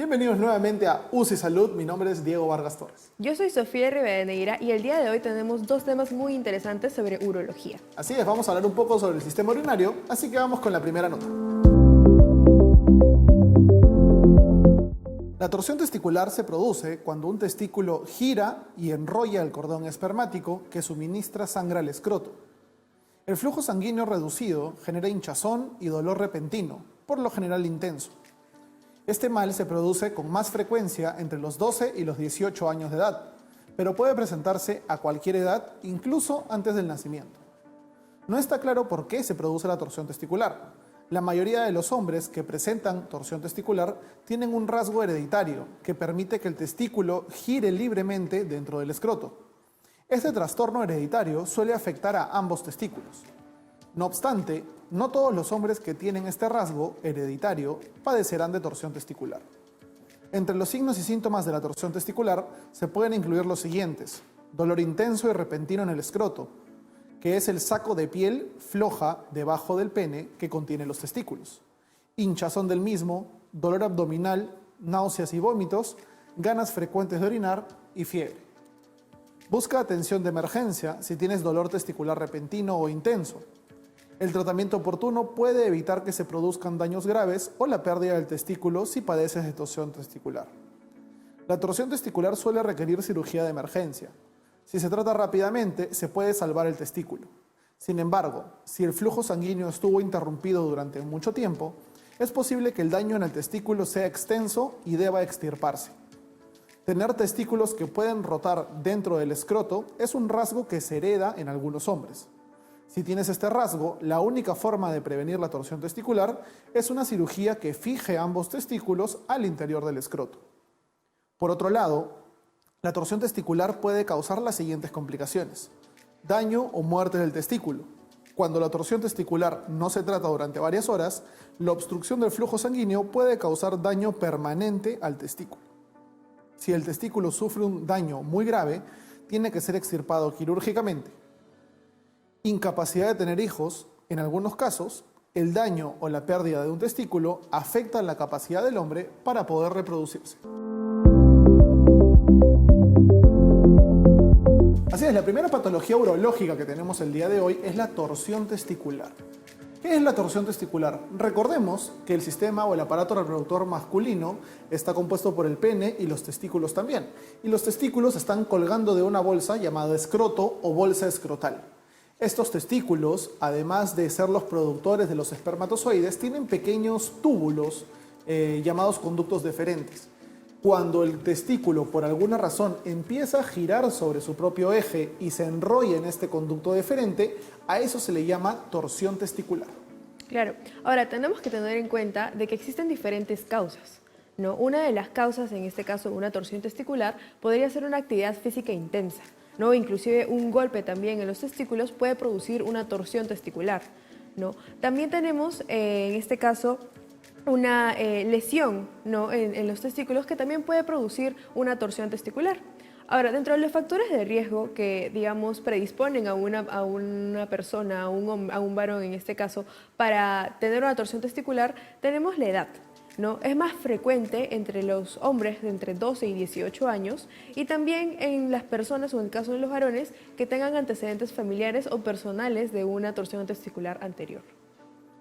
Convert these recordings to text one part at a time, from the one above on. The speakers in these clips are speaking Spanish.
Bienvenidos nuevamente a UCI Salud, mi nombre es Diego Vargas Torres. Yo soy Sofía Rivadeneira y el día de hoy tenemos dos temas muy interesantes sobre urología. Así es, vamos a hablar un poco sobre el sistema urinario, así que vamos con la primera nota. La torsión testicular se produce cuando un testículo gira y enrolla el cordón espermático que suministra sangre al escroto. El flujo sanguíneo reducido genera hinchazón y dolor repentino, por lo general intenso. Este mal se produce con más frecuencia entre los 12 y los 18 años de edad, pero puede presentarse a cualquier edad, incluso antes del nacimiento. No está claro por qué se produce la torsión testicular. La mayoría de los hombres que presentan torsión testicular tienen un rasgo hereditario que permite que el testículo gire libremente dentro del escroto. Este trastorno hereditario suele afectar a ambos testículos. No obstante, no todos los hombres que tienen este rasgo hereditario padecerán de torsión testicular. Entre los signos y síntomas de la torsión testicular se pueden incluir los siguientes: dolor intenso y repentino en el escroto, que es el saco de piel floja debajo del pene que contiene los testículos, hinchazón del mismo, dolor abdominal, náuseas y vómitos, ganas frecuentes de orinar y fiebre. Busca atención de emergencia si tienes dolor testicular repentino o intenso. El tratamiento oportuno puede evitar que se produzcan daños graves o la pérdida del testículo si padeces de torsión testicular. La torsión testicular suele requerir cirugía de emergencia. Si se trata rápidamente, se puede salvar el testículo. Sin embargo, si el flujo sanguíneo estuvo interrumpido durante mucho tiempo, es posible que el daño en el testículo sea extenso y deba extirparse. Tener testículos que pueden rotar dentro del escroto es un rasgo que se hereda en algunos hombres. Si tienes este rasgo, la única forma de prevenir la torsión testicular es una cirugía que fije ambos testículos al interior del escroto. Por otro lado, la torsión testicular puede causar las siguientes complicaciones: daño o muerte del testículo. Cuando la torsión testicular no se trata durante varias horas, la obstrucción del flujo sanguíneo puede causar daño permanente al testículo. Si el testículo sufre un daño muy grave, tiene que ser extirpado quirúrgicamente. Incapacidad de tener hijos. En algunos casos, el daño o la pérdida de un testículo afecta la capacidad del hombre para poder reproducirse. Así es, la primera patología urológica que tenemos el día de hoy es la torsión testicular. ¿Qué es la torsión testicular? Recordemos que el sistema o el aparato reproductor masculino está compuesto por el pene y los testículos también. Y los testículos están colgando de una bolsa llamada escroto o bolsa escrotal. Estos testículos, además de ser los productores de los espermatozoides, tienen pequeños túbulos llamados conductos deferentes. Cuando el testículo, por alguna razón, empieza a girar sobre su propio eje y se enrolla en este conducto deferente, a eso se le llama torsión testicular. Claro, ahora tenemos que tener en cuenta de que existen diferentes causas, ¿no? Una de las causas, en este caso una torsión testicular, podría ser una actividad física intensa, ¿no? Inclusive un golpe también en los testículos puede producir una torsión testicular, ¿no? También tenemos en este caso una lesión, ¿no? en los testículos que también puede producir una torsión testicular. Ahora, dentro de los factores de riesgo que, digamos, predisponen a una persona, a un varón en este caso, para tener una torsión testicular, tenemos la edad, ¿no? Es más frecuente entre los hombres de entre 12 y 18 años y también en las personas, o en el caso de los varones, que tengan antecedentes familiares o personales de una torsión testicular anterior.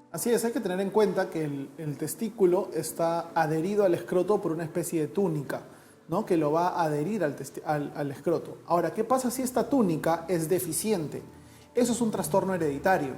Así es, hay que tener en cuenta que el testículo está adherido al escroto por una especie de túnica, ¿no? Que lo va a adherir al escroto. Ahora, ¿qué pasa si esta túnica es deficiente? Eso es un trastorno hereditario.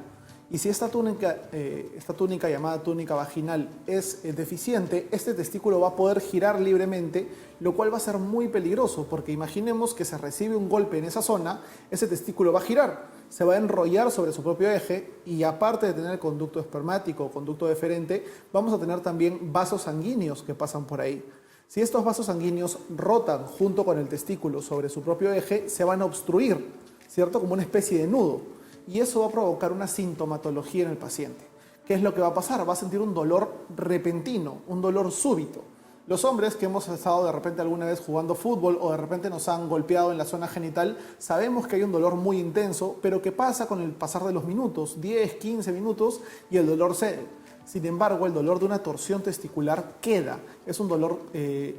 Y si esta túnica llamada túnica vaginal es deficiente, este testículo va a poder girar libremente, lo cual va a ser muy peligroso, porque imaginemos que se recibe un golpe en esa zona, ese testículo va a girar, se va a enrollar sobre su propio eje y, aparte de tener conducto espermático o conducto deferente, vamos a tener también vasos sanguíneos que pasan por ahí. Si estos vasos sanguíneos rotan junto con el testículo sobre su propio eje, se van a obstruir, ¿cierto? Como una especie de nudo. Y eso va a provocar una sintomatología en el paciente. ¿Qué es lo que va a pasar? Va a sentir un dolor repentino, un dolor súbito. Los hombres que hemos estado de repente alguna vez jugando fútbol o de repente nos han golpeado en la zona genital, sabemos que hay un dolor muy intenso, pero que pasa con el pasar de los minutos, 10, 15 minutos, y el dolor cede. Sin embargo, el dolor de una torsión testicular queda. Es un dolor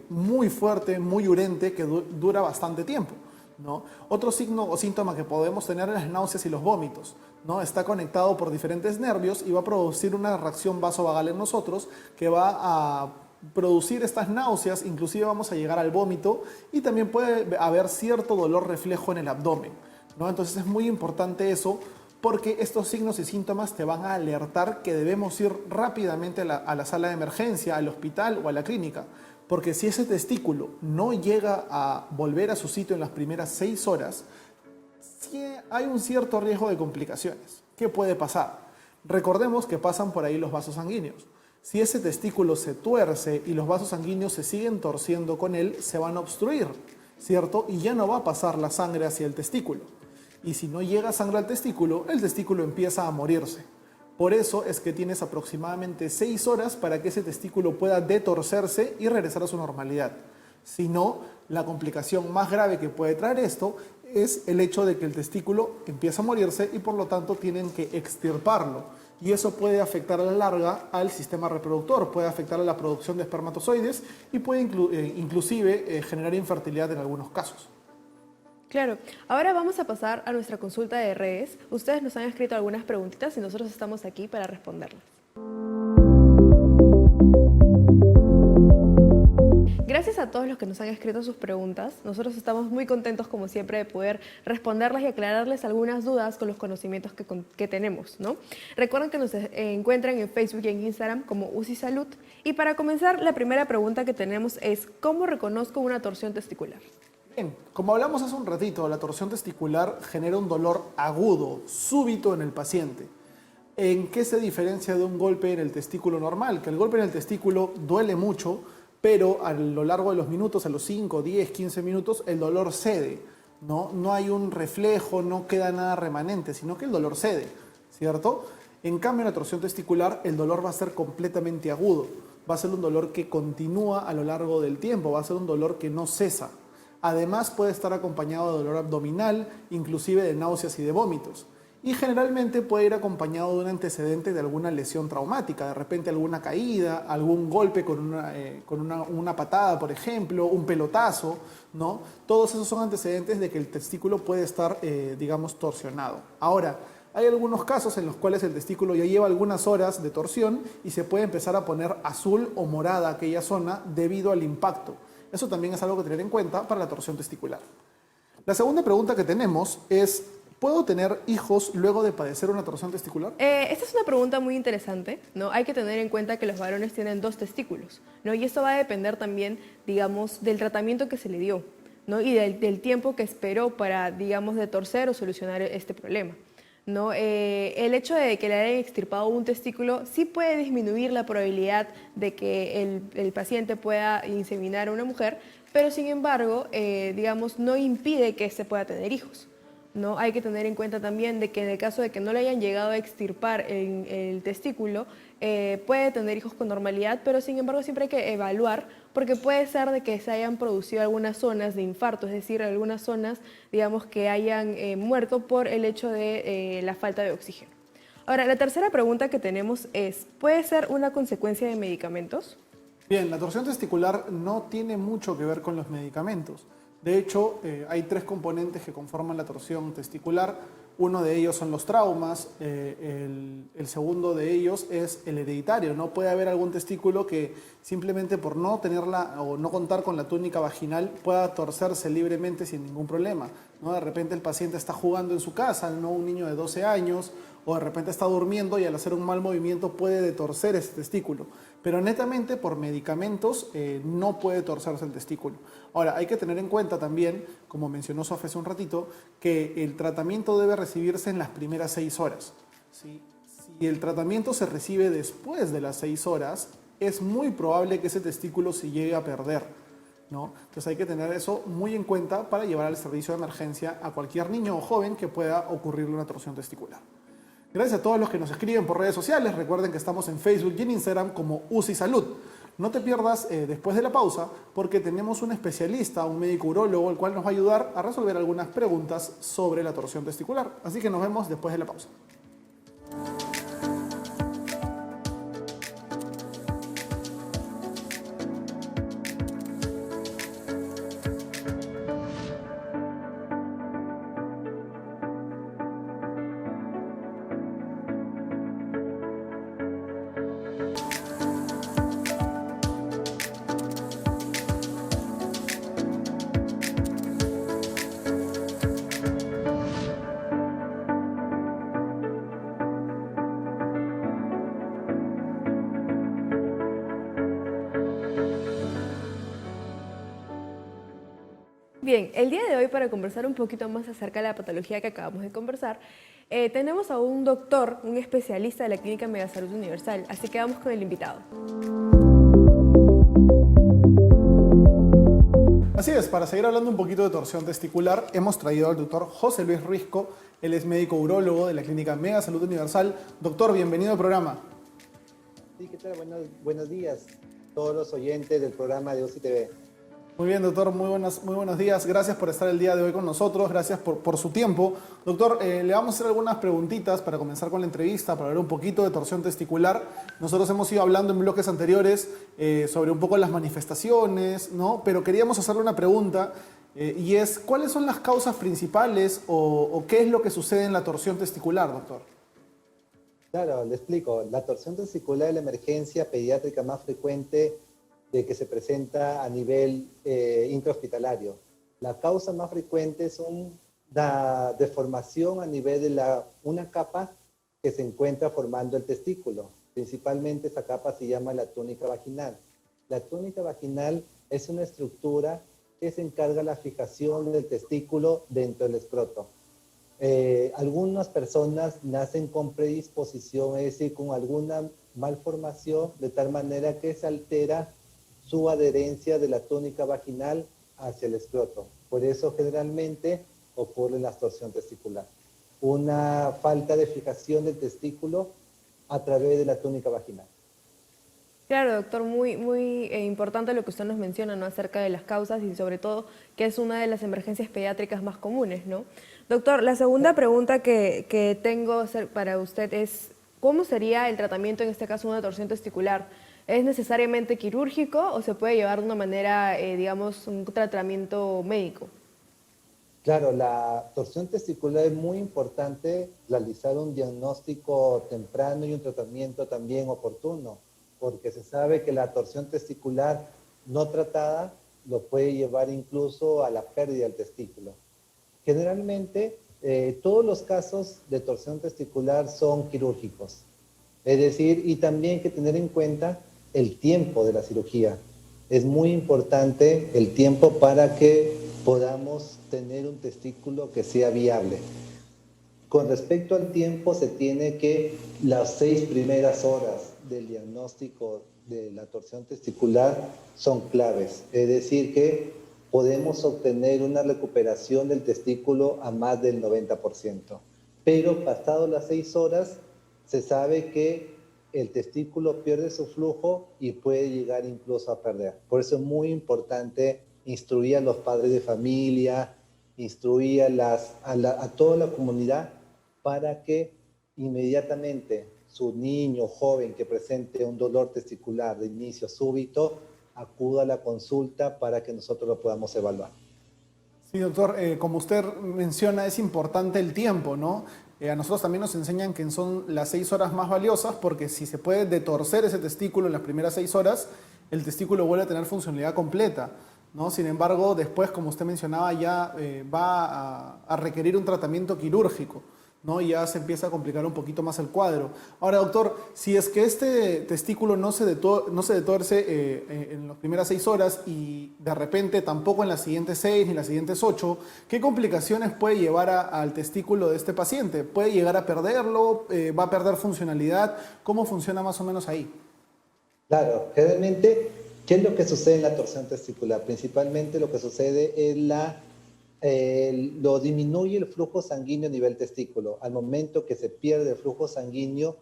muy fuerte, muy urente, que dura bastante tiempo, ¿no? Otro signo o síntoma que podemos tener es las náuseas y los vómitos, ¿no? Está conectado por diferentes nervios y va a producir una reacción vasovagal en nosotros que va a producir estas náuseas, inclusive vamos a llegar al vómito y también puede haber cierto dolor reflejo en el abdomen, ¿no? Entonces es muy importante eso, porque estos signos y síntomas te van a alertar que debemos ir rápidamente a la sala de emergencia, al hospital o a la clínica. Porque si ese testículo no llega a volver a su sitio en las primeras 6 horas, sí hay un cierto riesgo de complicaciones. ¿Qué puede pasar? Recordemos que pasan por ahí los vasos sanguíneos. Si ese testículo se tuerce y los vasos sanguíneos se siguen torciendo con él, se van a obstruir, ¿cierto? Y ya no va a pasar la sangre hacia el testículo. Y si no llega sangre al testículo, el testículo empieza a morirse. Por eso es que tienes aproximadamente 6 horas para que ese testículo pueda detorcerse y regresar a su normalidad. Si no, la complicación más grave que puede traer esto es el hecho de que el testículo empieza a morirse y por lo tanto tienen que extirparlo. Y eso puede afectar a la larga al sistema reproductor, puede afectar a la producción de espermatozoides y puede inclusive generar infertilidad en algunos casos. Claro, ahora vamos a pasar a nuestra consulta de redes. Ustedes nos han escrito algunas preguntitas y nosotros estamos aquí para responderlas. Gracias a todos los que nos han escrito sus preguntas. Nosotros estamos muy contentos, como siempre, de poder responderlas y aclararles algunas dudas con los conocimientos que tenemos, ¿no? Recuerden que nos encuentran en Facebook y en Instagram como UCI Salud. Y para comenzar, la primera pregunta que tenemos es: ¿cómo reconozco una torsión testicular? Bien, como hablamos hace un ratito, la torsión testicular genera un dolor agudo, súbito en el paciente. ¿En qué se diferencia de un golpe en el testículo normal? Que el golpe en el testículo duele mucho, pero a lo largo de los minutos, a los 5, 10, 15 minutos, el dolor cede, ¿no? No hay un reflejo, no queda nada remanente, sino que el dolor cede, ¿cierto? En cambio, en la torsión testicular, el dolor va a ser completamente agudo. Va a ser un dolor que continúa a lo largo del tiempo, va a ser un dolor que no cesa. Además puede estar acompañado de dolor abdominal, inclusive de náuseas y de vómitos. Y generalmente puede ir acompañado de un antecedente de alguna lesión traumática, de repente alguna caída, algún golpe con una patada, por ejemplo, un pelotazo, ¿no? Todos esos son antecedentes de que el testículo puede estar, digamos, torsionado. Ahora, hay algunos casos en los cuales el testículo ya lleva algunas horas de torsión y se puede empezar a poner azul o morada aquella zona debido al impacto. Eso también es algo que tener en cuenta para la torsión testicular. La segunda pregunta que tenemos es: ¿puedo tener hijos luego de padecer una torsión testicular? Esta es una pregunta muy interesante, ¿no? Hay que tener en cuenta que los varones tienen 2 testículos, ¿no? Y esto va a depender también, digamos, del tratamiento que se le dio, ¿no? Y del tiempo que esperó para, digamos, detorcer o solucionar este problema, ¿no? El hecho de que le hayan extirpado un testículo sí puede disminuir la probabilidad de que el paciente pueda inseminar a una mujer, pero sin embargo, digamos, no impide que se pueda tener hijos, ¿no? Hay que tener en cuenta también de que en el caso de que no le hayan llegado a extirpar el testículo, puede tener hijos con normalidad, pero sin embargo siempre hay que evaluar, porque puede ser de que se hayan producido algunas zonas de infarto, es decir, algunas zonas, digamos, que hayan muerto por el hecho de la falta de oxígeno. Ahora, la tercera pregunta que tenemos es: ¿puede ser una consecuencia de medicamentos? Bien, la torsión testicular no tiene mucho que ver con los medicamentos. De hecho, hay 3 componentes que conforman la torsión testicular. Uno de ellos son los traumas, el segundo de ellos es el hereditario. No puede haber algún testículo que simplemente por no tenerla o no contar con la túnica vaginal pueda torcerse libremente sin ningún problema, ¿no? De repente el paciente está jugando en su casa, ¿no? Un niño de 12 años, o de repente está durmiendo y al hacer un mal movimiento puede detorcer ese testículo. Pero netamente por medicamentos no puede torcerse el testículo. Ahora, hay que tener en cuenta también, como mencionó Sofía hace un ratito, que el tratamiento debe recibirse en las primeras 6 horas. ¿Sí? Si el tratamiento se recibe después de las 6 horas, es muy probable que ese testículo se llegue a perder, ¿no? Entonces hay que tener eso muy en cuenta para llevar al servicio de emergencia a cualquier niño o joven que pueda ocurrirle una torsión testicular. Gracias a todos los que nos escriben por redes sociales. Recuerden que estamos en Facebook y en Instagram como UCI Salud. No te pierdas después de la pausa, porque tenemos un especialista, un médico urólogo, el cual nos va a ayudar a resolver algunas preguntas sobre la torsión testicular. Así que nos vemos después de la pausa. Bien, el día de hoy, para conversar un poquito más acerca de la patología que acabamos de conversar, tenemos a un doctor, un especialista de la Clínica Megasalud Universal, así que vamos con el invitado. Así es, para seguir hablando un poquito de torsión testicular, hemos traído al doctor José Luis Risco. Él es médico urólogo de la Clínica Megasalud Universal. Doctor, bienvenido al programa. Sí, ¿qué tal? Buenos días a todos los oyentes del programa de UCI TV. Muy bien, doctor, muy buenos días. Gracias por estar el día de hoy con nosotros, gracias por su tiempo. Doctor, le vamos a hacer algunas preguntitas para comenzar con la entrevista, para hablar un poquito de torsión testicular. Nosotros hemos ido hablando en bloques anteriores sobre un poco las manifestaciones, ¿no? Pero queríamos hacerle una pregunta y es, ¿cuáles son las causas principales o qué es lo que sucede en la torsión testicular, doctor? Claro, le explico. La torsión testicular es la emergencia pediátrica más frecuente de que se presenta a nivel intrahospitalario. La causa más frecuente son la deformación a nivel de una capa que se encuentra formando el testículo. Principalmente esta capa se llama la túnica vaginal. La túnica vaginal es una estructura que se encarga de la fijación del testículo dentro del escroto. Algunas personas nacen con predisposición, es decir, con alguna malformación, de tal manera que se altera su adherencia de la túnica vaginal hacia el escroto. Por eso generalmente ocurre la torsión testicular. Una falta de fijación del testículo a través de la túnica vaginal. Claro, doctor, muy importante lo que usted nos menciona, ¿no? Acerca de las causas y sobre todo que es una de las emergencias pediátricas más comunes, ¿no? Doctor, la segunda pregunta que tengo para usted es, ¿cómo sería el tratamiento, en este caso, de una torsión testicular? ¿Es necesariamente quirúrgico o se puede llevar de una manera, digamos, un tratamiento médico? Claro, la torsión testicular es muy importante realizar un diagnóstico temprano y un tratamiento también oportuno, porque se sabe que la torsión testicular no tratada lo puede llevar incluso a la pérdida del testículo. Generalmente, todos los casos de torsión testicular son quirúrgicos. Es decir, y también hay que tener en cuenta el tiempo de la cirugía. Es muy importante el tiempo para que podamos tener un testículo que sea viable. Con respecto al tiempo, se tiene que las 6 primeras horas del diagnóstico de la torsión testicular son claves. Es decir, que podemos obtener una recuperación del testículo a más del 90%. Pero pasado las 6 horas, se sabe que el testículo pierde su flujo y puede llegar incluso a perder. Por eso es muy importante instruir a los padres de familia, instruir a toda la comunidad para que inmediatamente su niño joven que presente un dolor testicular de inicio súbito acuda a la consulta para que nosotros lo podamos evaluar. Sí, doctor, como usted menciona, es importante el tiempo, ¿no? A nosotros también nos enseñan que son las 6 horas más valiosas porque si se puede detorcer ese testículo en las primeras 6 horas, el testículo vuelve a tener funcionalidad completa, ¿no? Sin embargo, después, como usted mencionaba, ya va a requerir un tratamiento quirúrgico, ¿no? Y ya se empieza a complicar un poquito más el cuadro. Ahora, doctor, si es que este testículo no se detorce en las primeras 6 horas y de repente tampoco en las siguientes 6 ni las siguientes 8, ¿qué complicaciones puede llevar al testículo de este paciente? ¿Puede llegar a perderlo? ¿Va a perder funcionalidad? ¿Cómo funciona más o menos ahí? Claro, generalmente, ¿qué es lo que sucede en la torsión testicular? Principalmente lo que sucede es lo disminuye el flujo sanguíneo a nivel testículo. Al momento que se pierde el flujo sanguíneo,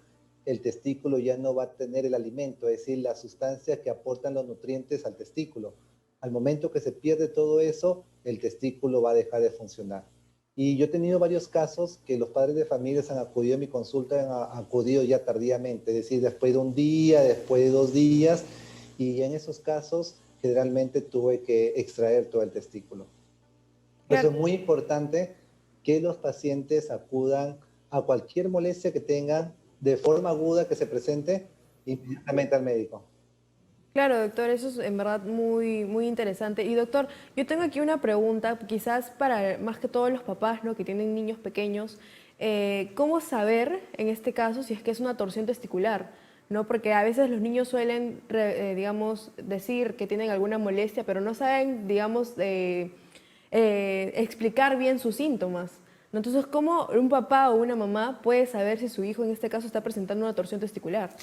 el testículo ya no va a tener el alimento, es decir, la sustancia que aportan los nutrientes al testículo. Al momento que se pierde todo eso, el testículo va a dejar de funcionar. Y yo he tenido varios casos que los padres de familias han acudido a mi consulta, han acudido ya tardíamente, es decir, después de un día, después de 2 días, y en esos casos generalmente tuve que extraer todo el testículo. Por eso es muy importante que los pacientes acudan a cualquier molestia que tengan de forma aguda que se presente inmediatamente al médico. Claro, doctor, eso es en verdad muy interesante. Y doctor, yo tengo aquí una pregunta, quizás para más que todos los papás, ¿no? Que tienen niños pequeños, ¿cómo saber en este caso si es que es una torsión testicular? ¿No? Porque a veces los niños suelen, digamos, decir que tienen alguna molestia, pero no saben, digamos, explicar bien sus síntomas, ¿no? Entonces, ¿cómo un papá o una mamá puede saber si su hijo en este caso está presentando una torsión testicular?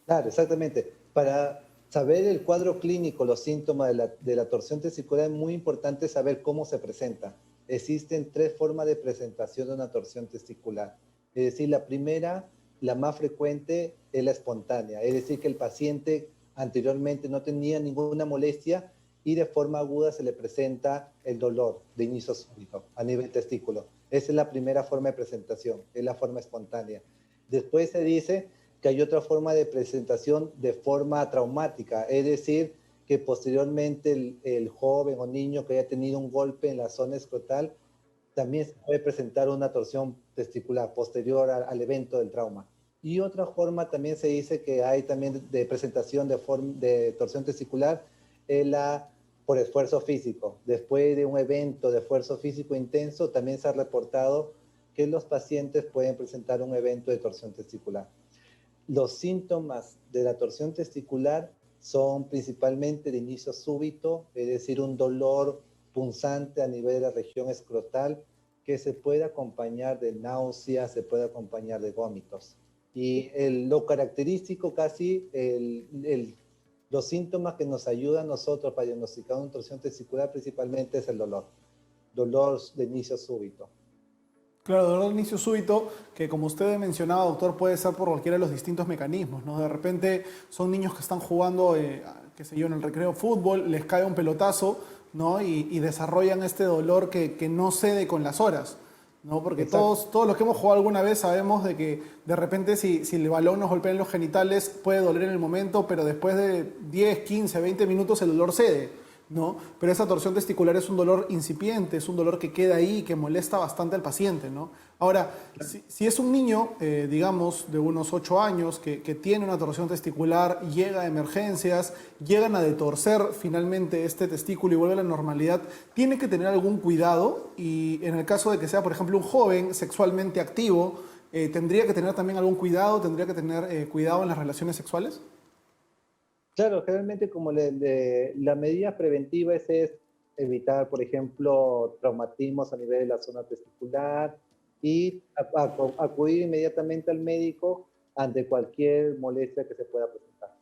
Claro, exactamente. Para saber el cuadro clínico, los síntomas de la torsión testicular, es muy importante saber cómo se presenta. Existen tres formas de presentación de una torsión testicular. Es decir, la primera, la más frecuente, es la espontánea. Es decir, que el paciente anteriormente no tenía ninguna molestia y de forma aguda se le presenta el dolor de inicio súbito a nivel testículo. Esa es la primera forma de presentación, es la forma espontánea. Después se dice que hay otra forma de presentación de forma traumática, es decir, que posteriormente el joven o niño que haya tenido un golpe en la zona escrotal también se puede presentar una torsión testicular posterior al evento del trauma. Y otra forma también se dice que hay también de presentación de torsión testicular es la por esfuerzo físico. Después de un evento de esfuerzo físico intenso, también se ha reportado que los pacientes pueden presentar un evento de torsión testicular. Los síntomas de la torsión testicular son principalmente de inicio súbito, es decir, un dolor punzante a nivel de la región escrotal que se puede acompañar de náuseas, se puede acompañar de vómitos. Y lo característico casi, los síntomas que nos ayudan a nosotros para diagnosticar una torsión testicular principalmente es el dolor de inicio súbito. Claro, dolor de inicio súbito, que como usted mencionaba, doctor, puede ser por cualquiera de los distintos mecanismos, ¿no? De repente son niños que están jugando, qué sé yo, en el recreo fútbol, les cae un pelotazo, ¿no? Y desarrollan este dolor que no cede con las horas, ¿no? Porque todos los que hemos jugado alguna vez sabemos de que de repente si el balón nos golpea en los genitales puede doler en el momento, pero después de 10, 15, 20 minutos el dolor cede, ¿no? Pero esa torsión testicular es un dolor incipiente, es un dolor que queda ahí y que molesta bastante al paciente, ¿no? Ahora, si es un niño, digamos, de unos 8 años que tiene una torsión testicular, llega a emergencias, llegan a detorcer finalmente este testículo y vuelve a la normalidad, tiene que tener algún cuidado y en el caso de que sea, por ejemplo, un joven sexualmente activo, ¿tendría que tener también algún cuidado? ¿Tendría que tener cuidado en las relaciones sexuales? Claro, generalmente como la medida preventiva es evitar, por ejemplo, traumatismos a nivel de la zona testicular y acudir inmediatamente al médico ante cualquier molestia que se pueda presentar.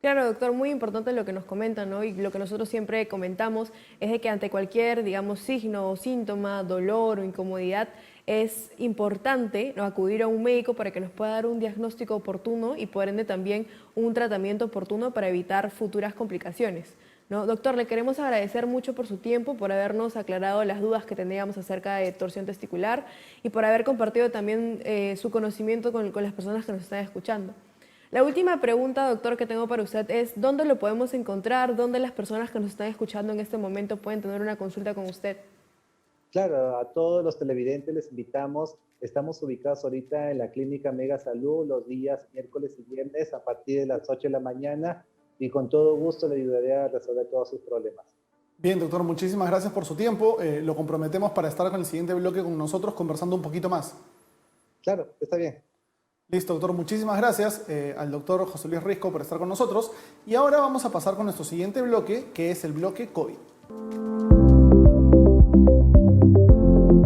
Claro, doctor, muy importante lo que nos comentan, ¿no? Y lo que nosotros siempre comentamos es de que ante cualquier, digamos, signo o síntoma, dolor o incomodidad, es importante, ¿no?, acudir a un médico para que nos pueda dar un diagnóstico oportuno y por ende también un tratamiento oportuno para evitar futuras complicaciones, ¿no? Doctor, le queremos agradecer mucho por su tiempo, por habernos aclarado las dudas que teníamos acerca de torsión testicular y por haber compartido también su conocimiento con las personas que nos están escuchando. La última pregunta, doctor, que tengo para usted es, ¿dónde lo podemos encontrar? ¿Dónde las personas que nos están escuchando en este momento pueden tener una consulta con usted? Claro, a todos los televidentes les invitamos. Estamos ubicados ahorita en la Clínica Mega Salud los días miércoles y viernes a partir de las 8 de la mañana y con todo gusto le ayudaré a resolver todos sus problemas. Bien, doctor, muchísimas gracias por su tiempo. Lo comprometemos para estar con el siguiente bloque con nosotros conversando un poquito más. Claro, está bien. Listo, doctor, muchísimas gracias al doctor José Luis Risco por estar con nosotros. Y ahora vamos a pasar con nuestro siguiente bloque, que es el bloque COVID.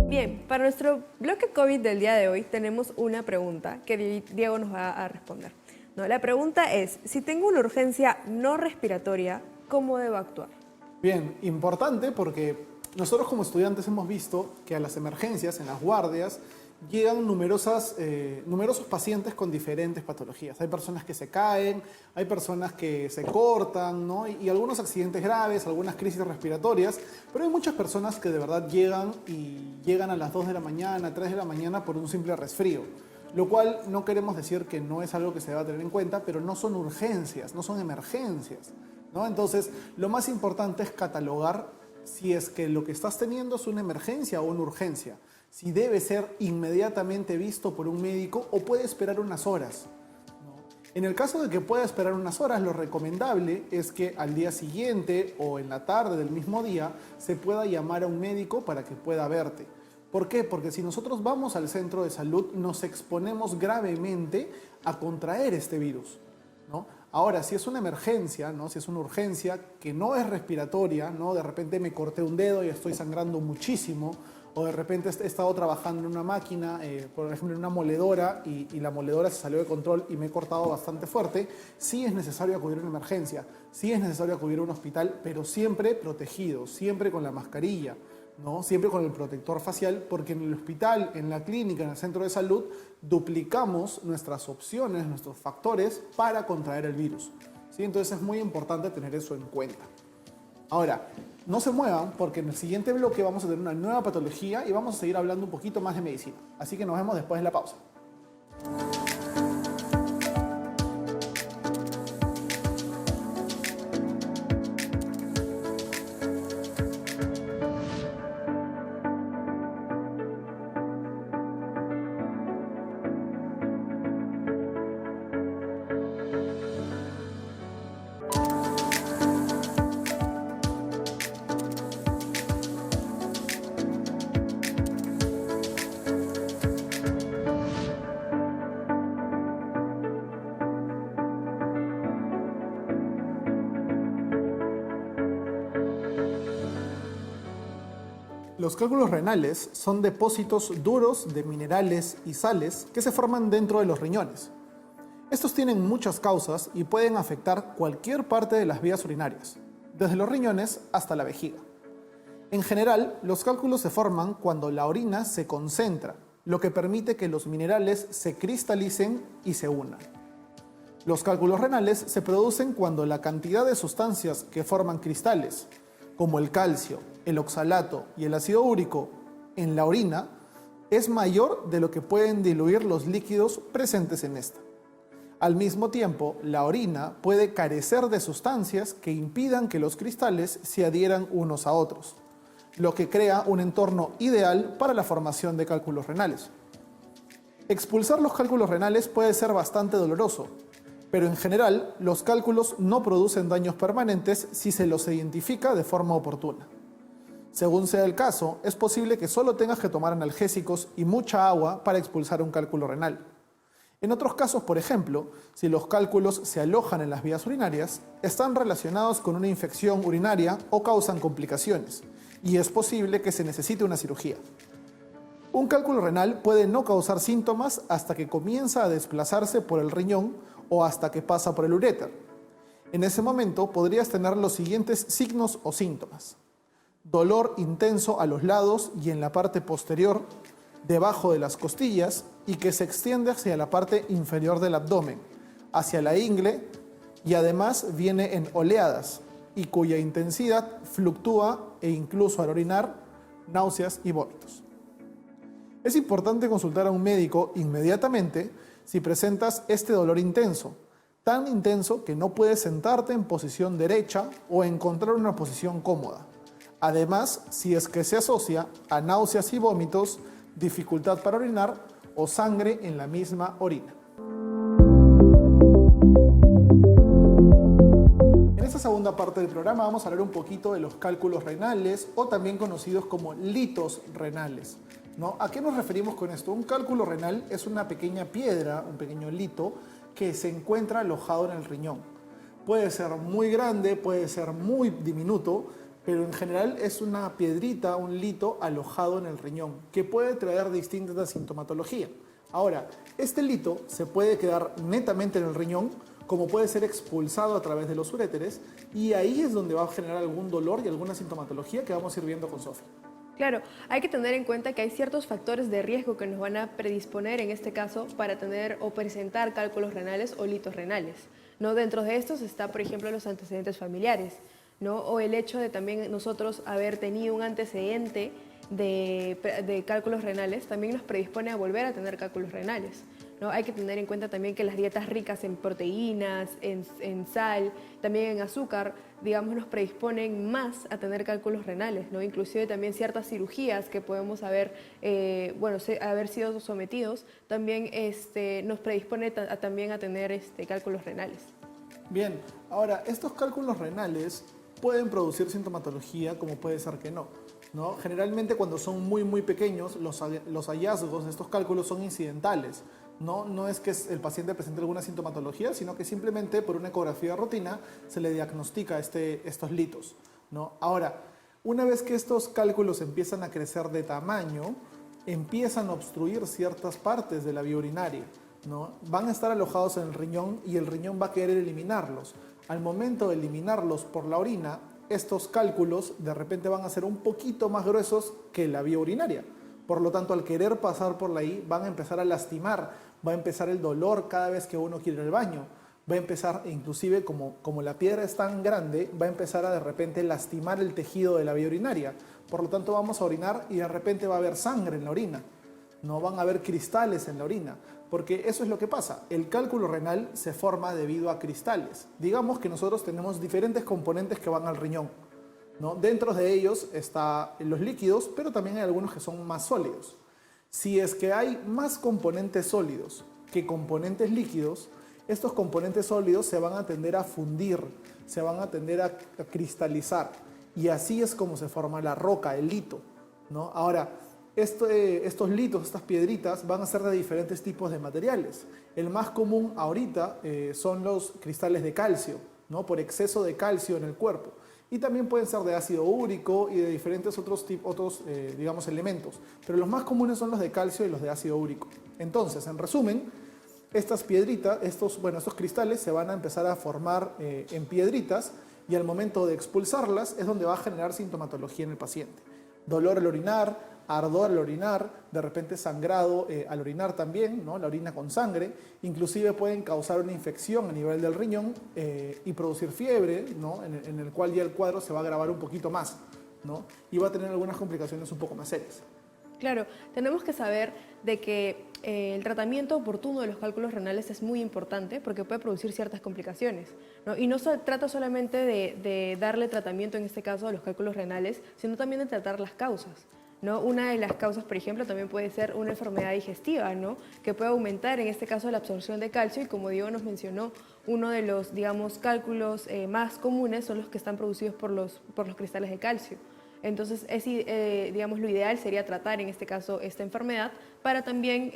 Bien, para nuestro bloque COVID del día de hoy tenemos una pregunta que Diego nos va a responder. No, la pregunta es, si tengo una urgencia no respiratoria, ¿cómo debo actuar? Bien, importante porque nosotros como estudiantes hemos visto que a las emergencias, en las guardias, llegan numerosos pacientes con diferentes patologías. Hay personas que se caen, hay personas que se cortan, ¿no? Y algunos accidentes graves, algunas crisis respiratorias, pero hay muchas personas que de verdad llegan a las 2 de la mañana, 3 de la mañana por un simple resfrío. Lo cual no queremos decir que no es algo que se deba tener en cuenta, pero no son urgencias, no son emergencias, ¿no? Entonces, lo más importante es catalogar si es que lo que estás teniendo es una emergencia o una urgencia, si debe ser inmediatamente visto por un médico o puede esperar unas horas, ¿no? En el caso de que pueda esperar unas horas, lo recomendable es que al día siguiente o en la tarde del mismo día se pueda llamar a un médico para que pueda verte. ¿Por qué? Porque si nosotros vamos al centro de salud nos exponemos gravemente a contraer este virus, ¿no? Ahora, si es una emergencia, ¿no? Si es una urgencia que no es respiratoria, ¿no? De repente me corté un dedo y estoy sangrando muchísimo, o de repente he estado trabajando en una máquina, por ejemplo en una moledora, y la moledora se salió de control y me he cortado bastante fuerte, sí es necesario acudir a una emergencia, sí es necesario acudir a un hospital, pero siempre protegido, siempre con la mascarilla, ¿no? Siempre con el protector facial, porque en el hospital, en la clínica, en el centro de salud, duplicamos nuestras opciones, nuestros factores para contraer el virus, ¿sí? Entonces es muy importante tener eso en cuenta. Ahora, no se muevan porque en el siguiente bloque vamos a tener una nueva patología y vamos a seguir hablando un poquito más de medicina. Así que nos vemos después de la pausa. Los cálculos renales son depósitos duros de minerales y sales que se forman dentro de los riñones. Estos tienen muchas causas y pueden afectar cualquier parte de las vías urinarias, desde los riñones hasta la vejiga. En general, los cálculos se forman cuando la orina se concentra, lo que permite que los minerales se cristalicen y se unan. Los cálculos renales se producen cuando la cantidad de sustancias que forman cristales, como el calcio, el oxalato y el ácido úrico en la orina, es mayor de lo que pueden diluir los líquidos presentes en esta. Al mismo tiempo, la orina puede carecer de sustancias que impidan que los cristales se adhieran unos a otros, lo que crea un entorno ideal para la formación de cálculos renales. Expulsar los cálculos renales puede ser bastante doloroso, pero en general los cálculos no producen daños permanentes si se los identifica de forma oportuna. Según sea el caso, es posible que solo tengas que tomar analgésicos y mucha agua para expulsar un cálculo renal. En otros casos, por ejemplo, si los cálculos se alojan en las vías urinarias, están relacionados con una infección urinaria o causan complicaciones, y es posible que se necesite una cirugía. Un cálculo renal puede no causar síntomas hasta que comienza a desplazarse por el riñón o hasta que pasa por el uréter. En ese momento podrías tener los siguientes signos o síntomas: dolor intenso a los lados y en la parte posterior, debajo de las costillas, y que se extiende hacia la parte inferior del abdomen, hacia la ingle, y además viene en oleadas, y cuya intensidad fluctúa e incluso al orinar, náuseas y vómitos. Es importante consultar a un médico inmediatamente si presentas este dolor intenso, tan intenso que no puedes sentarte en posición derecha o encontrar una posición cómoda. Además, si es que se asocia a náuseas y vómitos, dificultad para orinar o sangre en la misma orina. En esta segunda parte del programa vamos a hablar un poquito de los cálculos renales, o también conocidos como litos renales, ¿no? ¿A qué nos referimos con esto? Un cálculo renal es una pequeña piedra, un pequeño lito, que se encuentra alojado en el riñón. Puede ser muy grande, puede ser muy diminuto, pero en general es una piedrita, un lito alojado en el riñón, que puede traer distinta sintomatología. Ahora, este lito se puede quedar netamente en el riñón, como puede ser expulsado a través de los uréteres, y ahí es donde va a generar algún dolor y alguna sintomatología que vamos a ir viendo con Sofía. Claro, hay que tener en cuenta que hay ciertos factores de riesgo que nos van a predisponer en este caso para tener o presentar cálculos renales o litos renales, ¿no? Dentro de estos está, por ejemplo, los antecedentes familiares, ¿no? O el hecho de también nosotros haber tenido un antecedente de cálculos renales también nos predispone a volver a tener cálculos renales, ¿no? Hay que tener en cuenta también que las dietas ricas en proteínas, en sal, también en azúcar, digamos, nos predisponen más a tener cálculos renales, ¿no? Inclusive también ciertas cirugías que podemos haber sido sometidos también nos predispone también a tener cálculos renales. Bien, ahora, estos cálculos renales pueden producir sintomatología, como puede ser que no, ¿no? Generalmente cuando son muy pequeños, los hallazgos de estos cálculos son incidentales, No es que el paciente presente alguna sintomatología, sino que simplemente por una ecografía de rutina se le diagnostica estos litos, ¿no? Ahora, una vez que estos cálculos empiezan a crecer de tamaño, empiezan a obstruir ciertas partes de la vía urinaria, ¿no? Van a estar alojados en el riñón y el riñón va a querer eliminarlos. Al momento de eliminarlos por la orina, estos cálculos de repente van a ser un poquito más gruesos que la vía urinaria. Por lo tanto, al querer pasar por ahí, van a empezar a lastimar, va a empezar el dolor cada vez que uno quiere ir al baño, va a empezar, inclusive como la piedra es tan grande, va a empezar a de repente lastimar el tejido de la vía urinaria. Por lo tanto, vamos a orinar y de repente va a haber sangre en la orina, no van a haber cristales en la orina, porque eso es lo que pasa. El cálculo renal se forma debido a cristales. Digamos que nosotros tenemos diferentes componentes que van al riñón, ¿no? Dentro de ellos están los líquidos, pero también hay algunos que son más sólidos. Si es que hay más componentes sólidos que componentes líquidos, estos componentes sólidos se van a tender a fundir, se van a tender a cristalizar, y así es como se forma la roca, el lito, ¿no? Ahora, estos litos, estas piedritas, van a ser de diferentes tipos de materiales. El más común ahorita son los cristales de calcio, ¿no? Por exceso de calcio en el cuerpo. Y también pueden ser de ácido úrico y de diferentes otros digamos, elementos. Pero los más comunes son los de calcio y los de ácido úrico. Entonces, en resumen, estas piedritas, estos cristales se van a empezar a formar en piedritas, y al momento de expulsarlas es donde va a generar sintomatología en el paciente. Dolor al orinar, ardor al orinar, de repente sangrado al orinar también, ¿no? La orina con sangre, inclusive pueden causar una infección a nivel del riñón y producir fiebre, ¿no? En el cual ya el cuadro se va a agravar un poquito más, ¿no? Y va a tener algunas complicaciones un poco más serias. Claro, tenemos que saber de que el tratamiento oportuno de los cálculos renales es muy importante porque puede producir ciertas complicaciones, ¿no? Y no se trata solamente de darle tratamiento, en este caso, a los cálculos renales, sino también de tratar las causas, ¿no? Una de las causas, por ejemplo, también puede ser una enfermedad digestiva, ¿no? Que puede aumentar, en este caso, la absorción de calcio, y como Diego nos mencionó, uno de los, digamos, cálculos más comunes son los que están producidos por los cristales de calcio. Entonces, digamos, lo ideal sería tratar, en este caso, esta enfermedad para también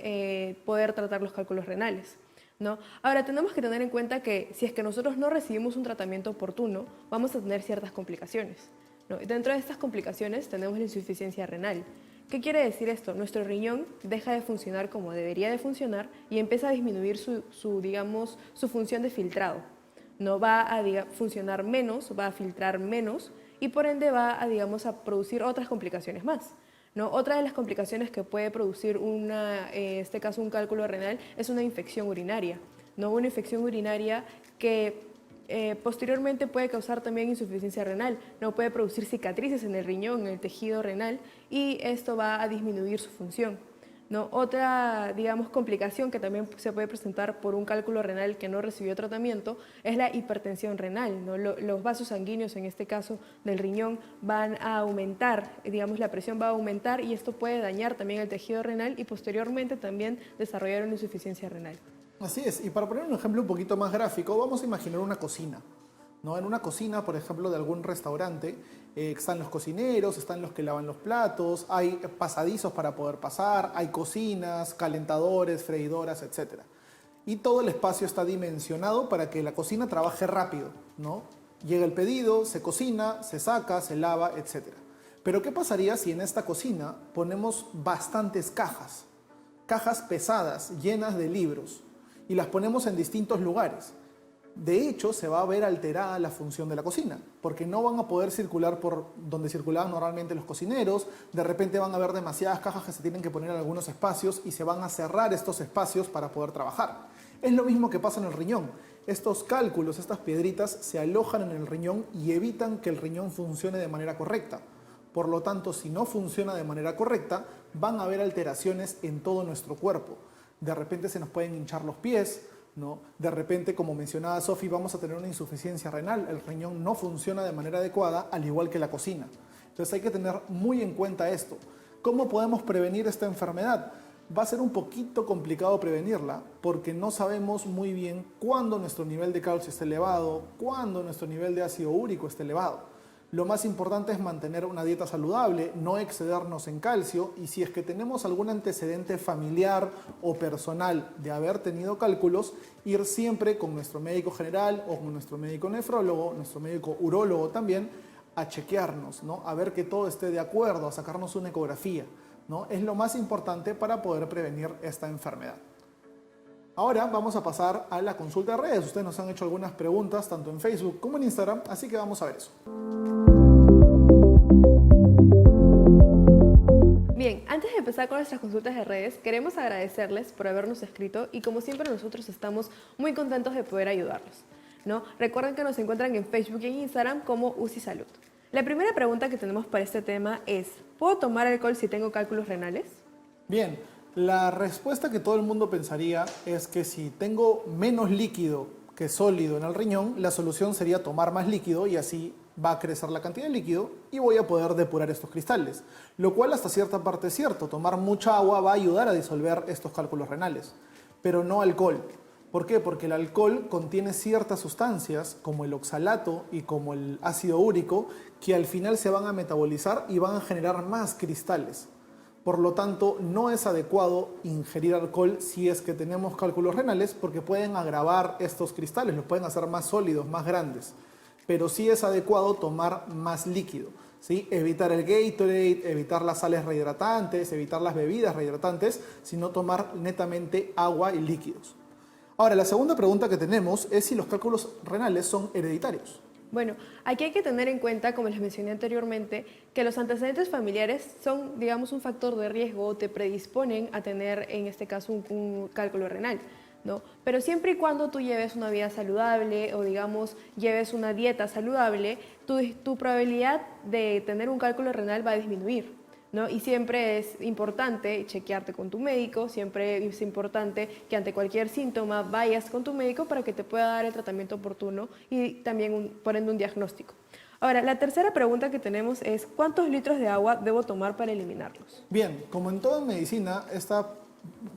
poder tratar los cálculos renales, ¿no? Ahora, tenemos que tener en cuenta que si es que nosotros no recibimos un tratamiento oportuno, vamos a tener ciertas complicaciones, ¿no? Dentro de estas complicaciones tenemos la insuficiencia renal. ¿Qué quiere decir esto? Nuestro riñón deja de funcionar como debería de funcionar y empieza a disminuir su función de filtrado. No va a funcionar menos, va a filtrar menos, y por ende va a producir otras complicaciones más, ¿no? Otra de las complicaciones que puede producir en este caso un cálculo renal es una infección urinaria, ¿no? Una infección urinaria que posteriormente puede causar también insuficiencia renal, ¿no? Puede producir cicatrices en el riñón, en el tejido renal, y esto va a disminuir su función, ¿no? Otra, digamos, complicación que también se puede presentar por un cálculo renal que no recibió tratamiento es la hipertensión renal, ¿no? Los vasos sanguíneos, en este caso del riñón, van a aumentar, digamos, la presión va a aumentar, y esto puede dañar también el tejido renal y posteriormente también desarrollar una insuficiencia renal. Así es, y para poner un ejemplo un poquito más gráfico, vamos a imaginar una cocina, ¿no? En una cocina, por ejemplo, de algún restaurante, están los cocineros, están los que lavan los platos, hay pasadizos para poder pasar, hay cocinas, calentadores, freidoras, etc. Y todo el espacio está dimensionado para que la cocina trabaje rápido, ¿no? Llega el pedido, se cocina, se saca, se lava, etc. Pero ¿qué pasaría si en esta cocina ponemos bastantes cajas? Cajas pesadas, llenas de libros, y las ponemos en distintos lugares. De hecho, se va a ver alterada la función de la cocina, porque no van a poder circular por donde circulaban normalmente los cocineros. De repente van a haber demasiadas cajas que se tienen que poner en algunos espacios y se van a cerrar estos espacios para poder trabajar. Es lo mismo que pasa en el riñón. Estos cálculos, estas piedritas, se alojan en el riñón y evitan que el riñón funcione de manera correcta. Por lo tanto, si no funciona de manera correcta, van a haber alteraciones en todo nuestro cuerpo. De repente se nos pueden hinchar los pies, ¿no? De repente, como mencionaba Sofi, vamos a tener una insuficiencia renal. El riñón no funciona de manera adecuada, al igual que la cocina. Entonces hay que tener muy en cuenta esto. ¿Cómo podemos prevenir esta enfermedad? Va a ser un poquito complicado prevenirla porque no sabemos muy bien cuándo nuestro nivel de calcio está elevado, cuándo nuestro nivel de ácido úrico está elevado, Lo más importante es mantener una dieta saludable, no excedernos en calcio, y si es que tenemos algún antecedente familiar o personal de haber tenido cálculos, ir siempre con nuestro médico general o con nuestro médico nefrólogo, nuestro médico urólogo también, a chequearnos, ¿no? A ver que todo esté de acuerdo, a sacarnos una ecografía, ¿no? Es lo más importante para poder prevenir esta enfermedad. Ahora vamos a pasar a la consulta de redes. Ustedes nos han hecho algunas preguntas tanto en Facebook como en Instagram, así que vamos a ver eso. Bien, antes de empezar con nuestras consultas de redes, queremos agradecerles por habernos escrito y como siempre nosotros estamos muy contentos de poder ayudarlos, ¿no? Recuerden que nos encuentran en Facebook y en Instagram como UCI Salud. La primera pregunta que tenemos para este tema es, ¿puedo tomar alcohol si tengo cálculos renales? Bien, la respuesta que todo el mundo pensaría es que si tengo menos líquido que sólido en el riñón, la solución sería tomar más líquido y así va a crecer la cantidad de líquido y voy a poder depurar estos cristales. Lo cual hasta cierta parte es cierto, tomar mucha agua va a ayudar a disolver estos cálculos renales, pero no alcohol. ¿Por qué? Porque el alcohol contiene ciertas sustancias como el oxalato y como el ácido úrico que al final se van a metabolizar y van a generar más cristales. Por lo tanto, no es adecuado ingerir alcohol si es que tenemos cálculos renales porque pueden agravar estos cristales, los pueden hacer más sólidos, más grandes. Pero sí es adecuado tomar más líquido, ¿sí? Evitar el Gatorade, evitar las sales rehidratantes, evitar las bebidas rehidratantes, sino tomar netamente agua y líquidos. Ahora, la segunda pregunta que tenemos es si los cálculos renales son hereditarios. Bueno, aquí hay que tener en cuenta, como les mencioné anteriormente, que los antecedentes familiares son, digamos, un factor de riesgo o te predisponen a tener, en este caso, un cálculo renal, ¿no? Pero siempre y cuando tú lleves una vida saludable o, digamos, lleves una dieta saludable, tu probabilidad de tener un cálculo renal va a disminuir, ¿no? Y siempre es importante chequearte con tu médico, siempre es importante que ante cualquier síntoma vayas con tu médico para que te pueda dar el tratamiento oportuno y también, por ende, un diagnóstico. Ahora, la tercera pregunta que tenemos es, ¿cuántos litros de agua debo tomar para eliminarlos? Bien, como en toda medicina, esta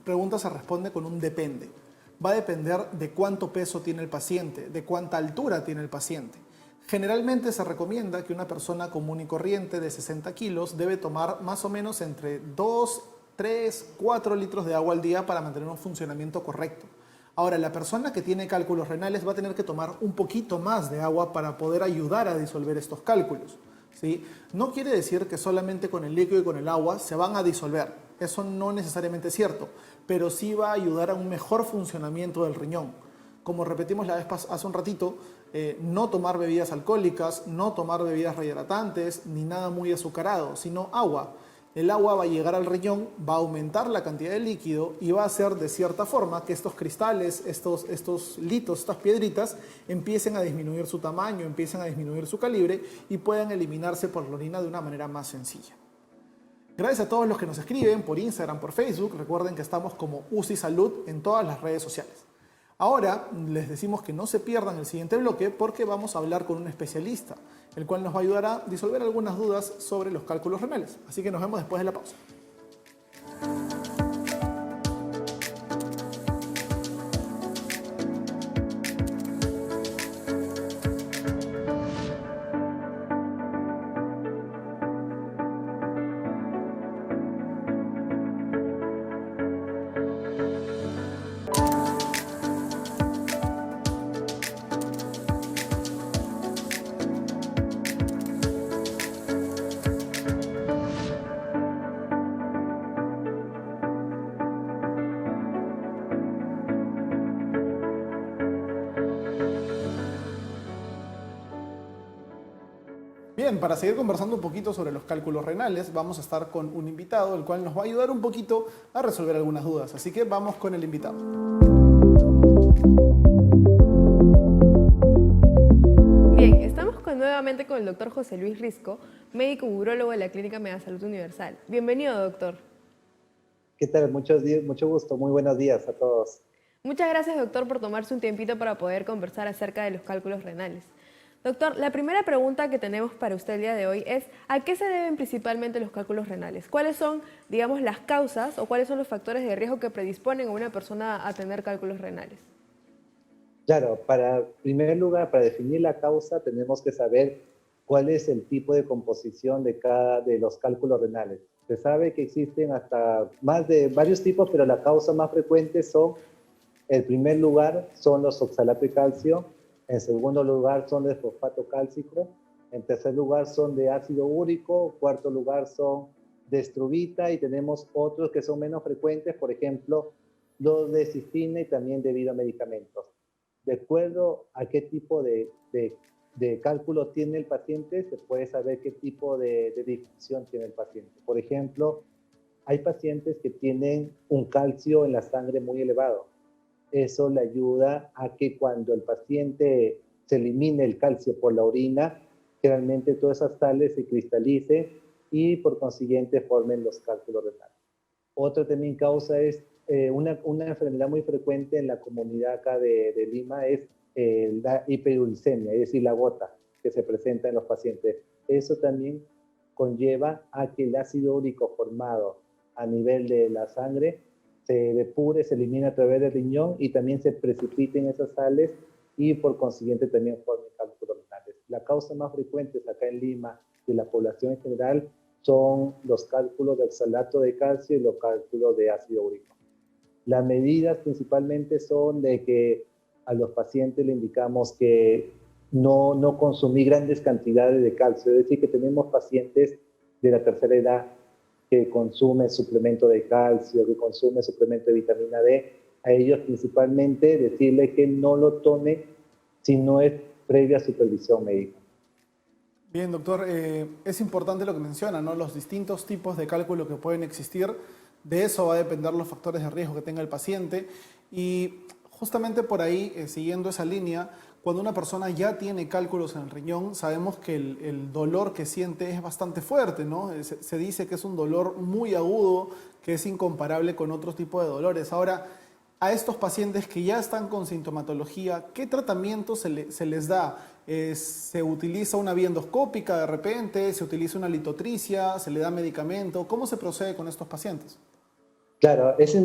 pregunta se responde con un depende. Va a depender de cuánto peso tiene el paciente, de cuánta altura tiene el paciente. Generalmente se recomienda que una persona común y corriente de 60 kilos debe tomar más o menos entre 2, 3, 4 litros de agua al día para mantener un funcionamiento correcto. Ahora, la persona que tiene cálculos renales va a tener que tomar un poquito más de agua para poder ayudar a disolver estos cálculos, ¿sí? No quiere decir que solamente con el líquido y con el agua se van a disolver. Eso no necesariamente es cierto, pero sí va a ayudar a un mejor funcionamiento del riñón. Como repetimos hace un ratito, no tomar bebidas alcohólicas, no tomar bebidas rehidratantes, ni nada muy azucarado, sino agua. El agua va a llegar al riñón, va a aumentar la cantidad de líquido y va a hacer de cierta forma que estos cristales, estos litos, estas piedritas, empiecen a disminuir su tamaño, empiecen a disminuir su calibre y puedan eliminarse por la orina de una manera más sencilla. Gracias a todos los que nos escriben por Instagram, por Facebook. Recuerden que estamos como UCI Salud en todas las redes sociales. Ahora les decimos que no se pierdan el siguiente bloque porque vamos a hablar con un especialista, el cual nos va a ayudar a disolver algunas dudas sobre los cálculos renales. Así que nos vemos después de la pausa. Bien, para seguir conversando un poquito sobre los cálculos renales, vamos a estar con un invitado, el cual nos va a ayudar un poquito a resolver algunas dudas. Así que vamos con el invitado. Bien, estamos nuevamente con el doctor José Luis Risco, médico urólogo de la Clínica Megasalud Universal. Bienvenido, doctor. ¿Qué tal? Mucho gusto. Muy buenos días a todos. Muchas gracias, doctor, por tomarse un tiempito para poder conversar acerca de los cálculos renales. Doctor, la primera pregunta que tenemos para usted el día de hoy es ¿a qué se deben principalmente los cálculos renales? ¿Cuáles son, digamos, las causas o cuáles son los factores de riesgo que predisponen a una persona a tener cálculos renales? Claro, en primer lugar, para definir la causa tenemos que saber cuál es el tipo de composición de cada de los cálculos renales. Se sabe que existen hasta más de varios tipos, pero la causa más frecuente son, en primer lugar, son los oxalatos de calcio, en segundo lugar son de fosfato cálcico, en tercer lugar son de ácido úrico, en cuarto lugar son de estrubita y tenemos otros que son menos frecuentes, por ejemplo, los de cistina y también debido a medicamentos. De acuerdo a qué tipo de cálculo tiene el paciente, se puede saber qué tipo de difusión tiene el paciente. Por ejemplo, hay pacientes que tienen un calcio en la sangre muy elevado. Eso le ayuda a que cuando el paciente se elimine el calcio por la orina, generalmente todas esas sales se cristalicen y por consiguiente formen los cálculos renales. Otra también causa es una enfermedad muy frecuente en la comunidad acá de Lima es la hiperuricemia, es decir, la gota que se presenta en los pacientes. Eso también conlleva a que el ácido úrico formado a nivel de la sangre se depure, se elimina a través del riñón y también se precipiten esas sales y por consiguiente también formen cálculos renales. La causa más frecuente acá en Lima de la población en general son los cálculos de oxalato de calcio y los cálculos de ácido úrico. Las medidas principalmente son de que a los pacientes le indicamos que no consumir grandes cantidades de calcio, es decir, que tenemos pacientes de la tercera edad que consumen suplemento de calcio, que consumen suplemento de vitamina D, a ellos principalmente decirle que no lo tome si no es previa supervisión médica. Bien, doctor, es importante lo que menciona, ¿no? Los distintos tipos de cálculo que pueden existir, de eso va a depender los factores de riesgo que tenga el paciente. Y justamente por ahí, siguiendo esa línea, cuando una persona ya tiene cálculos en el riñón, sabemos que el dolor que siente es bastante fuerte, ¿no? Se dice que es un dolor muy agudo, que es incomparable con otros tipos de dolores. Ahora, a estos pacientes que ya están con sintomatología, ¿qué tratamiento se les da? ¿Se utiliza una vía endoscópica de repente? ¿Se utiliza una litotricia? ¿Se le da medicamento? ¿Cómo se procede con estos pacientes? Claro, es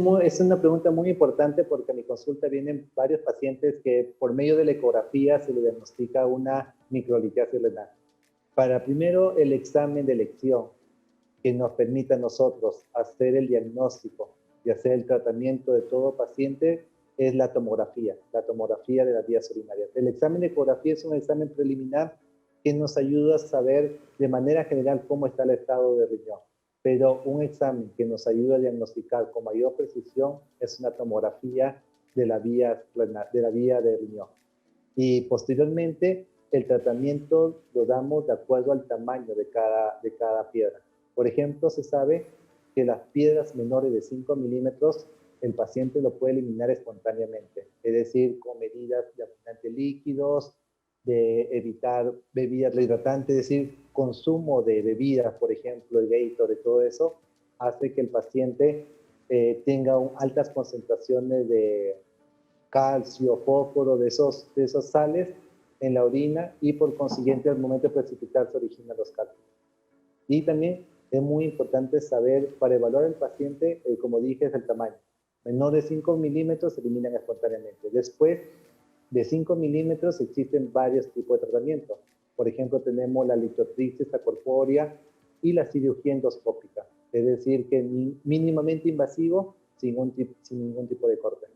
una pregunta muy importante porque a mi consulta vienen varios pacientes que por medio de la ecografía se le diagnostica una microlitiasis renal. Para primero el examen de elección que nos permita a nosotros hacer el diagnóstico y hacer el tratamiento de todo paciente es la tomografía de las vías urinarias. El examen de ecografía es un examen preliminar que nos ayuda a saber de manera general cómo está el estado de riñón. Pero un examen que nos ayuda a diagnosticar con mayor precisión es una tomografía de la vía de riñón. Y posteriormente el tratamiento lo damos de acuerdo al tamaño de cada piedra. Por ejemplo, se sabe que las piedras menores de 5 milímetros el paciente lo puede eliminar espontáneamente, es decir, con medidas de abundante líquidos, de evitar bebidas rehidratantes, es decir, consumo de bebidas, por ejemplo, el Gatorade, todo eso, hace que el paciente tenga altas concentraciones de calcio, fósforo, de esas sales en la orina y por consiguiente al momento de precipitar se originan los cálculos. Y también es muy importante saber, para evaluar al paciente, como dije, es el tamaño. Menor de 5 milímetros se eliminan espontáneamente. Después de 5 milímetros existen varios tipos de tratamiento. Por ejemplo, tenemos la litotripsis corpórea y la cirugía endoscópica. Es decir, que mínimamente invasivo sin ningún tipo de corte.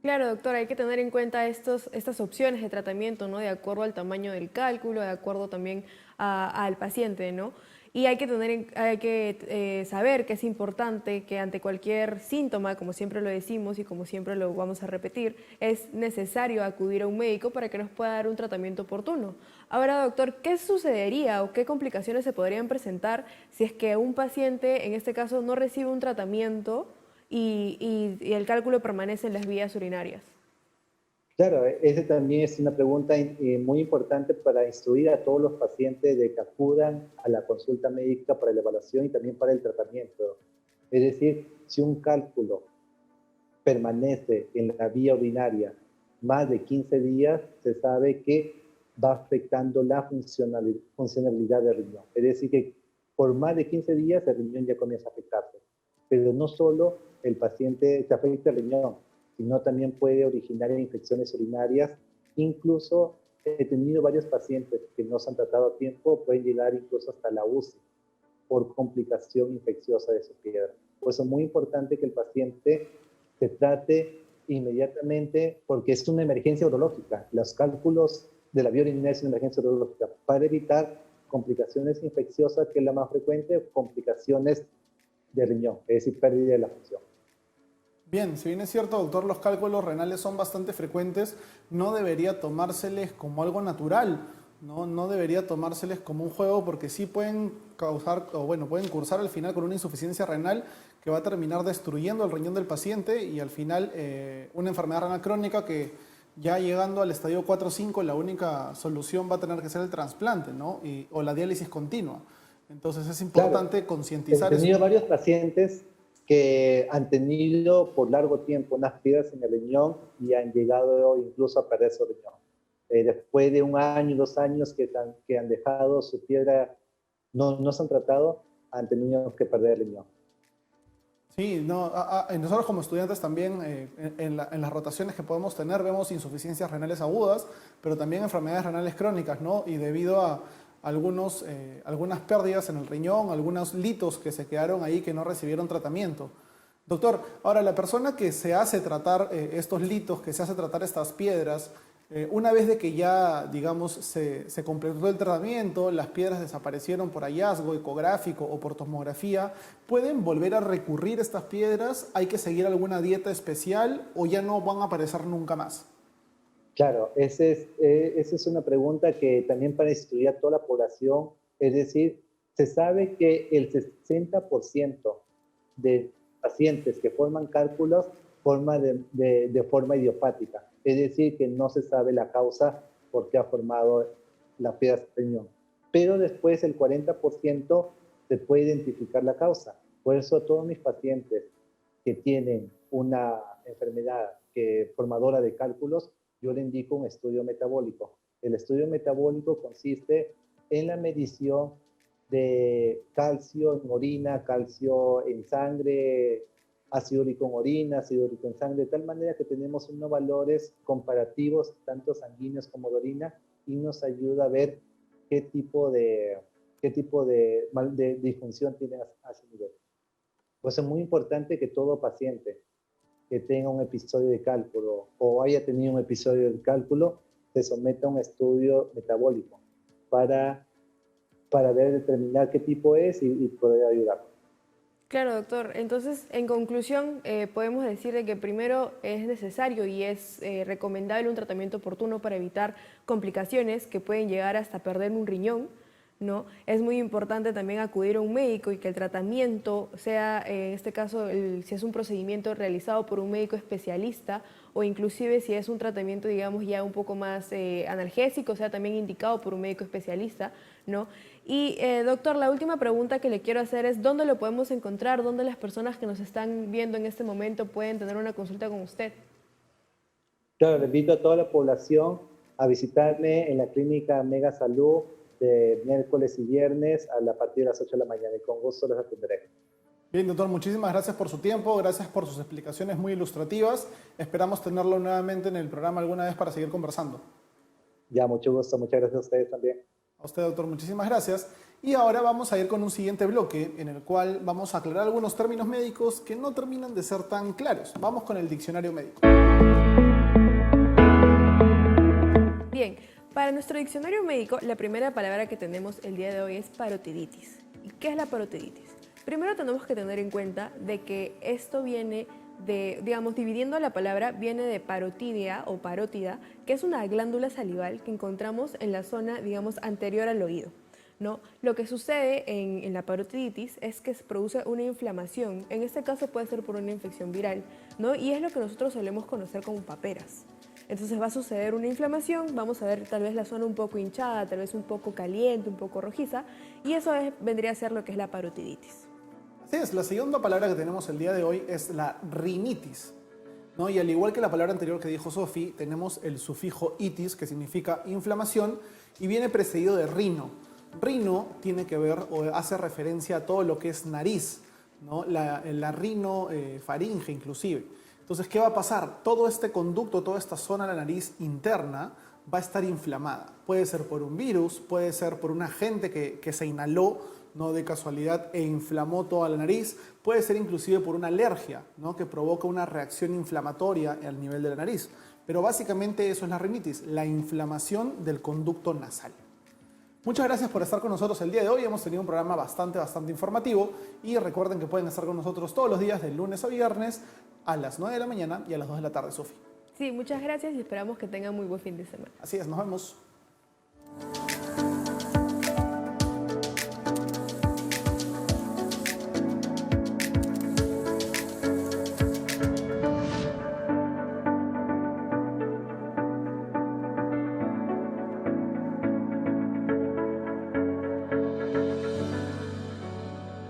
Claro, doctor, hay que tener en cuenta estas opciones de tratamiento, ¿no? De acuerdo al tamaño del cálculo, de acuerdo también al paciente, ¿no? Y hay que saber que es importante que ante cualquier síntoma, como siempre lo decimos y como siempre lo vamos a repetir, es necesario acudir a un médico para que nos pueda dar un tratamiento oportuno. Ahora, doctor, ¿qué sucedería o qué complicaciones se podrían presentar si es que un paciente, en este caso, no recibe un tratamiento y el cálculo permanece en las vías urinarias? Claro, esa también es una pregunta muy importante para instruir a todos los pacientes de que acudan a la consulta médica para la evaluación y también para el tratamiento. Es decir, si un cálculo permanece en la vía urinaria más de 15 días, se sabe que va afectando la funcionalidad del riñón. Es decir, que por más de 15 días el riñón ya comienza a afectarse. Pero no solo el paciente se afecta el riñón, sino también puede originar infecciones urinarias, incluso he tenido varios pacientes que no se han tratado a tiempo, pueden llegar incluso hasta la UCI por complicación infecciosa de su piedra. Por eso es muy importante que el paciente se trate inmediatamente porque es una emergencia urológica. Los cálculos de la vía urinaria es una emergencia urológica para evitar complicaciones infecciosas, que es la más frecuente, o complicaciones de riñón, es decir, pérdida de la función. Bien, si bien es cierto, doctor, los cálculos renales son bastante frecuentes, no debería tomárseles como algo natural, no debería tomárseles como un juego, porque sí pueden causar, o bueno, pueden cursar al final con una insuficiencia renal que va a terminar destruyendo el riñón del paciente y al final una enfermedad renal crónica que ya llegando al estadio 4 o 5 la única solución va a tener que ser el trasplante, ¿no? O la diálisis continua. Entonces es importante Claro, concientizar he eso. tenido varios pacientes que han tenido por largo tiempo unas piedras en el riñón y han llegado incluso a perder su riñón. Después de 1 año, 2 años que han dejado su piedra, no se han tratado, han tenido que perder el riñón. Sí, no, nosotros como estudiantes también en las rotaciones que podemos tener vemos insuficiencias renales agudas, pero también enfermedades renales crónicas, ¿no? Y debido a algunas pérdidas en el riñón, algunos litos que se quedaron ahí que no recibieron tratamiento. Doctor, ahora la persona que se hace tratar estos litos, que se hace tratar estas piedras, una vez de que ya, digamos, se completó el tratamiento, las piedras desaparecieron por hallazgo ecográfico o por tomografía, ¿pueden volver a recurrir estas piedras? ¿Hay que seguir alguna dieta especial o ya no van a aparecer nunca más? Claro, esa es una pregunta que también para estudiar a toda la población, es decir, se sabe que el 60% de pacientes que forman cálculos forman de forma idiopática, es decir, que no se sabe la causa por qué ha formado la piedra de riñón. Pero después el 40% se puede identificar la causa. Por eso todos mis pacientes que tienen una enfermedad formadora de cálculos, yo le indico un estudio metabólico. El estudio metabólico consiste en la medición de calcio en orina, calcio en sangre, ácido úrico en orina, ácido úrico en sangre, de tal manera que tenemos unos valores comparativos, tanto sanguíneos como de orina, y nos ayuda a ver qué tipo de disfunción tiene a ese nivel. Pues es muy importante que todo paciente que tenga un episodio de cálculo o haya tenido un episodio de cálculo se someta a un estudio metabólico para determinar qué tipo es y poder ayudarlo. Claro, doctor. Entonces, en conclusión, podemos decir de que primero es necesario y es recomendable un tratamiento oportuno para evitar complicaciones que pueden llegar hasta perder un riñón, ¿no? Es muy importante también acudir a un médico y que el tratamiento sea, en este caso, si es un procedimiento realizado por un médico especialista o inclusive si es un tratamiento, digamos, ya un poco más analgésico, sea también indicado por un médico especialista, ¿no? Y doctor, la última pregunta que le quiero hacer es ¿dónde lo podemos encontrar? ¿Dónde las personas que nos están viendo en este momento pueden tener una consulta con usted? Claro, le invito a toda la población a visitarme en la clínica Mega Salud de miércoles y viernes a partir de las 8 de la mañana y con gusto les atenderé. Bien, doctor, muchísimas gracias por su tiempo, gracias por sus explicaciones muy ilustrativas. Esperamos tenerlo nuevamente en el programa alguna vez para seguir conversando. Ya, mucho gusto, muchas gracias a ustedes también. A usted, doctor, muchísimas gracias. Y ahora vamos a ir con un siguiente bloque en el cual vamos a aclarar algunos términos médicos que no terminan de ser tan claros. Vamos con el diccionario médico. Bien, para nuestro diccionario médico, la primera palabra que tenemos el día de hoy es parotiditis. ¿Y qué es la parotiditis? Primero tenemos que tener en cuenta de que esto viene de, digamos, dividiendo la palabra, viene de parotidia o parótida, que es una glándula salival que encontramos en la zona, digamos, anterior al oído, ¿no? Lo que sucede en la parotiditis es que se produce una inflamación, en este caso puede ser por una infección viral, ¿no? Y es lo que nosotros solemos conocer como paperas. Entonces va a suceder una inflamación, vamos a ver tal vez la zona un poco hinchada, tal vez un poco caliente, un poco rojiza, y eso vendría a ser lo que es la parotiditis. Así es, la segunda palabra que tenemos el día de hoy es la rinitis, ¿no? Y al igual que la palabra anterior que dijo Sofi, tenemos el sufijo itis, que significa inflamación, y viene precedido de rino. Rino tiene que ver o hace referencia a todo lo que es nariz, ¿no? La rinofaringe inclusive. Entonces, ¿qué va a pasar? Todo este conducto, toda esta zona de la nariz interna va a estar inflamada. Puede ser por un virus, puede ser por un agente que se inhaló, no de casualidad, e inflamó toda la nariz. Puede ser inclusive por una alergia, ¿no? Que provoca una reacción inflamatoria al nivel de la nariz. Pero básicamente eso es la rinitis, la inflamación del conducto nasal. Muchas gracias por estar con nosotros el día de hoy. Hemos tenido un programa bastante informativo. Y recuerden que pueden estar con nosotros todos los días, de lunes a viernes, a las 9 de la mañana y a las 2 de la tarde, Sofi. Sí, muchas gracias y esperamos que tengan muy buen fin de semana. Así es, nos vemos.